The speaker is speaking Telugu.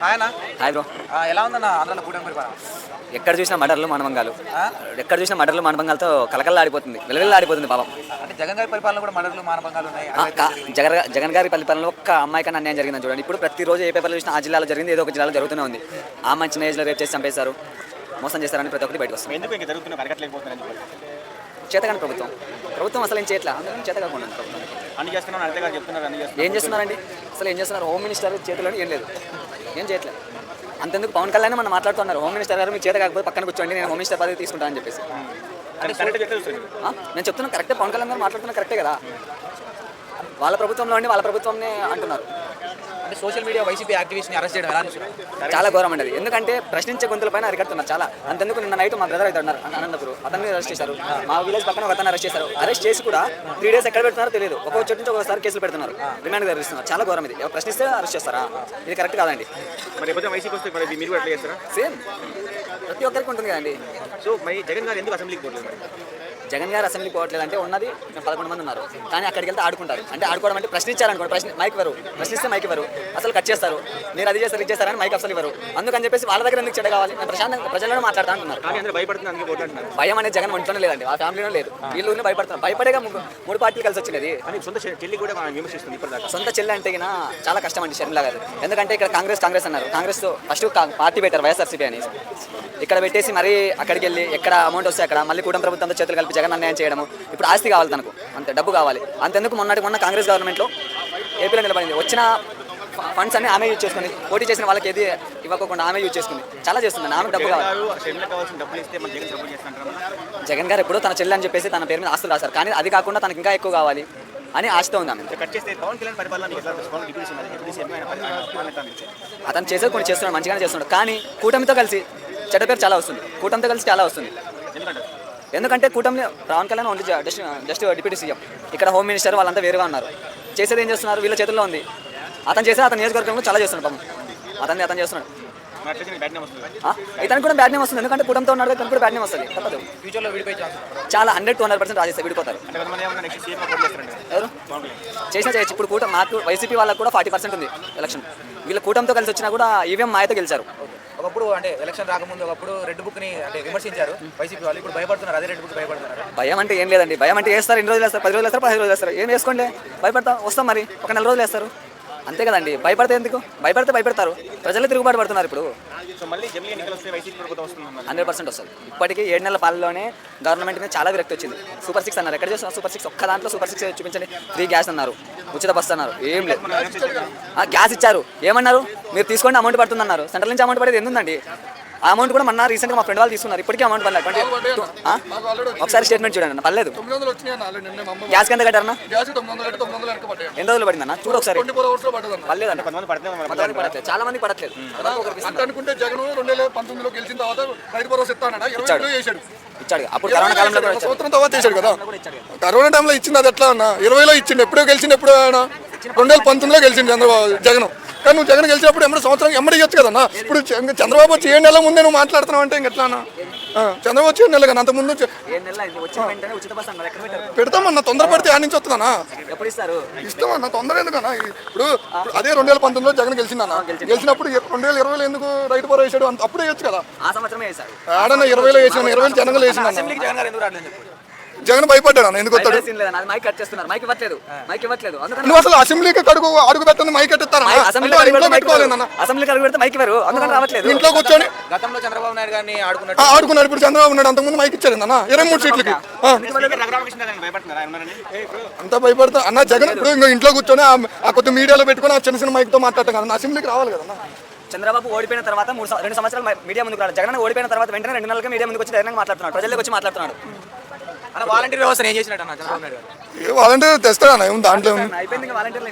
ఆయన హాయ్ బ్రో. ఎలా ఉందన్న ఆంధ్రాలో కూటమి పరిపాలన? ఎక్కడ చూసినా మర్డర్లు మానభంగాలు, ఎక్కడ చూసినా మర్డర్లు మానభంగాలతో కలకల్లాడిపోతుంది, వెలవెల్లాడిపోతుంది పాపం. అంటే జగన్ గారి పరిపాలన కూడా మర్డర్లు మానభంగాలు ఉన్నాయి. జగన్ గారి పరిపాలనలో ఒక్క అమ్మాయి కన్నా అన్యాయం జరిగిందని చూడండి. ఇప్పుడు ప్రతిరోజు ఏ పేపర్లో చూసినా ఆ జిల్లాలో జరిగింది, ఏదో ఒక జిల్లాలో జరుగుతూనే ఉంది. ఆ మంచి ఏజ్లో రేపు చేసి చంపేశారు, మోసం చేస్తారని ప్రతి ఒక్కటి బయటకు వస్తుంది. చేతగాని ప్రభుత్వం అసలు ఏం చేయట్లా, అందుకని చేత కాకుండా ఏం చేస్తున్నారండి? అసలు ఏం చేస్తున్నారు? హోమ్ మినిస్టర్ చేతిలో ఏం లేదు, ఏం చేయట్లేదు. అంతెందుకు పవన్ కళ్యాణ్ మనం మాట్లాడుతున్నారు, హోమ్ మినిస్టర్ గారు మీకు చేత కాకపోతే పక్కన కూర్చోండి, నేను హోమ్ మినిస్టర్ పదవి తీసుకుంటానని చెప్పేసి. నేను చెప్తున్నా కరెక్టే, పవన్ కళ్యాణ్ గారు మాట్లాడుతున్నా కరెక్టే కదా. వాళ్ళ ప్రభుత్వంలో అండి, వాళ్ళ ప్రభుత్వంనే అంటున్నారు. అంటే సోషల్ మీడియా వైసీపీ యాక్టివిస్ట్ని అరెస్ట్ చేయడం ఎలా చూస్తున్నారు? చాలా ఘోరం అండి అది. ఎందుకంటే ప్రశ్నించే గొంతులపైన అరికడుతున్నారు చాలా. అంతెందుకు నిన్న నైట్ మా బ్రదర్ అయితే ఉన్నారు అనంతపురం, అతన్ని అరెస్ట్ చేశారు. మా విలేజ్ పక్కన ఒక అతను అరెస్ట్ చేశారు. అరెస్ట్ చేసి కూడా 3 days ఎక్కడ పెడుతున్నారో తెలియదు. ఒక్కొక్క చోటు నుంచి ఒకసారి కేసులు పెడుతున్నారు, రిమాండ్ జరిగిస్తున్నారు. చాలా ఘోరం ఇది. ప్రశ్నిస్తే అరెస్ట్ చేస్తారా? ఇది కరెక్ట్ కాదండి. సేమ్ ప్రతి ఒక్కరికి ఉంటుంది కదండి. సో మరి జగన్ గారు ఎందుకు అసెంబ్లీకి పోలేదు? జగన్ గారు అసెంబ్లీ పోవట్లేదు అంటే ఉన్నది 11 మంది ఉన్నారు, కానీ అక్కడికి వెళ్తే ఆడుకుంటారు. అంటే ఆడుకోవడం అంటే ప్రశ్నించారనుకోండి, మైక్ ఇవ్వరు, ప్రశ్నిస్తే మైక్ ఇవ్వరు, అసలు కట్ చేస్తారు, మీరు అది చేస్తారు ఇది చేస్తారని మైక్ అసలు ఇవ్వరు. అందుకని చెప్పేసి వాళ్ళ దగ్గర ఎందుకు చెడ్డ కావాలి? నేను ప్రశాంతంగా ప్రజలను మాట్లాడుతూ అంటున్నారు. భయం అనేది జగన్ ఒంట్లోనే లేదండి, ఆ ఫ్యామిలీలో లేదు. వీళ్ళు భయపడుతున్నారు. భయపడేగా 3 పార్టీలు కలిసి వచ్చినది. సొంత చెల్లి అంటే చాలా కష్టం అండి షర్మిలా గారు. ఎందుకంటే ఇక్కడ కాంగ్రెస్ అన్నారు, కాంగ్రెస్ ఫస్ట్ పార్టీ పెట్టారు వైఎస్ఆర్సీపీ అని, ఇక్కడ పెట్టేసి మరీ అక్కడికి వెళ్ళి ఎక్కడ అమౌంట్ వస్తే అక్కడ మళ్ళీ కూటమి ప్రభుత్వంతో చేతులు కలిపి జగన్ అన్యాయం చేయడము. ఇప్పుడు ఆస్తి కావాలి తనకు, అంతే డబ్బు కావాలి. అంతెందుకు మొన్న కాంగ్రెస్ గవర్నమెంట్లో ఏపీలో నిలబడింది, వచ్చిన ఫండ్స్ అన్ని ఆమె యూజ్ చేసుకుని, పోటీ చేసిన వాళ్ళకి ఏది ఇవ్వకుండా ఆమె యూజ్ చేసుకుంది. చాలా చేస్తుంది, ఆమెకు డబ్బు కావాలి. జగన్ గారు ఎప్పుడో తన చెల్లి అని చెప్పేసి తన పేరు మీద ఆస్తులు రాశారు, కానీ అది కాకుండా తనకి ఇంకా ఎక్కువ కావాలి అని ఆశతో ఉంది ఆమె. అతను చేసేది కొన్ని చేస్తున్నాడు, మంచిగానే చేస్తున్నాడు, కానీ కూటమితో కలిసి చెడ్డ పేరు చాలా వస్తుంది. కూటమితో కలిసి చాలా వస్తుంది. ఎందుకంటే కూటమి Pawan Kalyan only just deputy CM, ఇక్కడ హోమ్ మినిస్టర్ వాళ్ళంతా వేరుగా ఉన్నారు. చేసేది ఏం చేస్తున్నారు? వీళ్ళ చేతుల్లో ఉంది. అతను చేసేది అతని నియోజకవర్గంలో చాలా చేస్తున్నాడు పాపం, అతను చేస్తున్నాడు. ఇతనికి కూడా బ్యాడ్ నేమ్ వస్తుంది, ఎందుకంటే కూటమితో ఉన్నాడు, ఇతను కూడా బ్యాడ్ నేమ్ వస్తుంది. తప్పదు. ఫ్యూచర్లో విడిపోయి చాలా 100-200% రాజేస్తారు, విడిపోతారు. ఎవరు చేసినా చేయొచ్చు. ఇప్పుడు మాకు వైసీపీ వాళ్ళకు కూడా 40% ఉంది ఎలక్షన్. వీళ్ళ కూటమితో కలిసి వచ్చినా కూడా ఈవీఎం మాయతో గెలిచారు. ఒకప్పుడు అంటే ఎలక్షన్ రాకముందు ఒకప్పుడు రెడ్ బుక్ ని అంటే విమర్శించారు వైసీపీ వాళ్ళు, ఇప్పుడు భయపడుతున్నారు. అదే రెడ్ బుక్ భయపడుతున్నారు. భయం అంటే ఏం లేదండి. భయం అంటే వేస్తారు, 2 రోజులు వేస్తారు, 10 రోజులు వేస్తారు, 15 రోజులు వేస్తారు. ఏం వేసుకోండి, భయపడతాం, వస్తాం మరి ఒక 4 రోజులు వేస్తారు, అంతే కదండి. భయపడితే ఎందుకు? భయపెడతారు. ప్రజలే తిరుగుబాటు పడుతున్నారు ఇప్పుడు. 100% వస్తుంది. ఇప్పటికీ 7 నెలల పాలనలోనే గవర్నమెంట్ మీద చాలా విరక్తి వచ్చింది. సూపర్ 6 అన్నారు, ఎక్కడ చేస్తున్నారు సూపర్ 6? ఒక్క దాంట్లో సూపర్ 6 చూపించండి. ఫ్రీ గ్యాస్ అన్నారు, ఉచిత బస్సు అన్నారు, ఏం లేదు. గ్యాస్ ఇచ్చారు, ఏమన్నారు? మీరు తీసుకోండి, అమౌంట్ పడుతుంది అన్నారు. సెంట్రల్ నుంచి అమౌంట్ పడేది ఎందుందండి? ఆ అమౌంట్ కూడా మొన్న రీసెంట్గా మా ఫ్రెండ్ వాళ్ళు తీసుకున్నారు, ఇప్పటికీ అమౌంట్ పడలేదు. ఒకసారి స్టేట్మెంట్ చూడండి అన్న, పర్లేదు. గ్యాస్ కింద కట్టారన్నా? ఎన్ని రోజులు పడిందన్న చూడు ఒకసారి. పర్లేదు అంటే పడట్లేదు, చాలా మంది పడట్లేదు. ఇచ్చాడు అప్పుడు కరోనా కాలంలో సంవత్సరం తర్వాత చేశాడు కదా. కరోనా టైంలో ఇచ్చింది, అది ఎట్లా అన్న? 20లో ఇచ్చిండు, ఎప్పుడో గెలిచిండు, ఎప్పుడు 2019లో గెలిచిండు చంద్రబాబు జగన్. కానీ నువ్వు జగన్ గెలిచినప్పుడు సంవత్సరం ఎమ్మడి ఇవ్వచ్చు కదన్నా. ఇప్పుడు చంద్రబాబు వచ్చి 7 నెలల ముందే నువ్వు మాట్లాడుతున్నావు అంటే ఇంకెట్లా అన్న? చంద్రబాబు వచ్చి 7 నెలలు కదా, అంత ముందు పెడతామన్నా. తొందరపడితే ఆ నుంచి వస్తుందన్నా, ఇస్తామన్నా. తొందర ఎందుకన్నా? ఇప్పుడు అదే 2019లో జగన్ గెలిచిందన్న. గెలిచినప్పుడు 2020లో ఎందుకు రైతు భరోసా వేసాడు? అప్పుడే వేయచ్చు కదా. ఆడన్నా 20లో వేసాను, 20 జనంగా వేసింది. జగన్ భయపడ్డాడు అన్న, ఎందుకు వస్తాడు? నువ్వు అసలు అసెంబ్లీకి అడుగు పెట్టండి, మైక్ ఎట్టిస్తాను. ఇంట్లో కూర్చొని గతంలో చంద్రబాబు నాయుడు గారిని ఆడుకున్నాడు. ఇప్పుడు చంద్రబాబు నాయుడు అంతకుముందు మైక్ ఇచ్చాడు అన్న 23 సీట్లకి. అంతా భయపడతా అన్న జగన్. ఇప్పుడు ఇంకా ఇంట్లో కూర్చొని ఆ కొత్త మీడియాలో పెట్టుకుని ఆ చిన్న మైక్ తో మాట్లాడతాం కదా, అసెంబ్లీకి రావాలి కదా. చంద్రబాబు ఓడిపోయిన తర్వాత 2 సంవత్సరాలు మీడియా ముందుకు రాడు. జగన్ ఓడిపోయిన తర్వాత వెంటనే 2 నెలలుగా మీడియా ముందుకు వచ్చి ధైర్యంగా మాట్లాడుతున్నాడు, ప్రజలకు వచ్చి మాట్లాడుతున్నాడు. వాలంటీర్ వ్యవస్థ ఏం చేసినట్టు చంద్రబాబు నాయుడు గారు? వాలంటీర్ తెస్తాడన్న, దాంట్లో అయిపోయింది వాలంటీర్.